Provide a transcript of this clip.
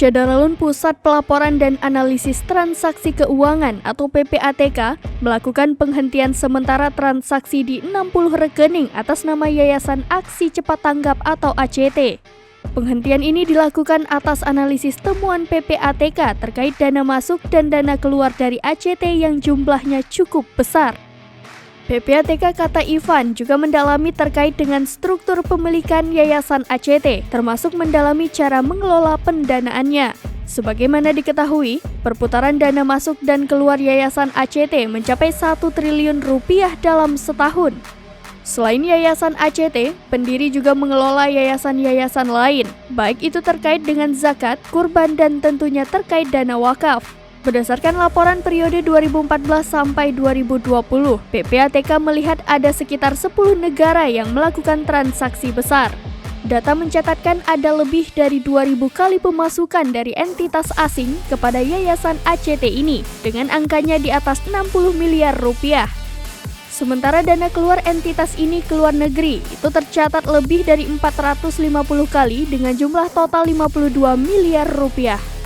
Syadaralun Pusat Pelaporan dan Analisis Transaksi Keuangan atau PPATK melakukan penghentian sementara transaksi di 60 rekening atas nama Yayasan Aksi Cepat Tanggap atau ACT. Penghentian ini dilakukan atas analisis temuan PPATK terkait dana masuk dan dana keluar dari ACT yang jumlahnya cukup besar. PPATK, kata Ivan, juga mendalami terkait dengan struktur pemilikan Yayasan ACT, termasuk mendalami cara mengelola pendanaannya. Sebagaimana diketahui, perputaran dana masuk dan keluar Yayasan ACT mencapai 1 triliun rupiah dalam setahun. Selain Yayasan ACT, pendiri juga mengelola yayasan-yayasan lain, baik itu terkait dengan zakat, kurban, dan tentunya terkait dana wakaf. Berdasarkan laporan periode 2014 sampai 2020, PPATK melihat ada sekitar 10 negara yang melakukan transaksi besar. Data mencatatkan ada lebih dari 2.000 kali pemasukan dari entitas asing kepada Yayasan ACT ini, dengan angkanya di atas 60 miliar rupiah. Sementara dana keluar entitas ini ke luar negeri itu tercatat lebih dari 450 kali dengan jumlah total 52 miliar rupiah.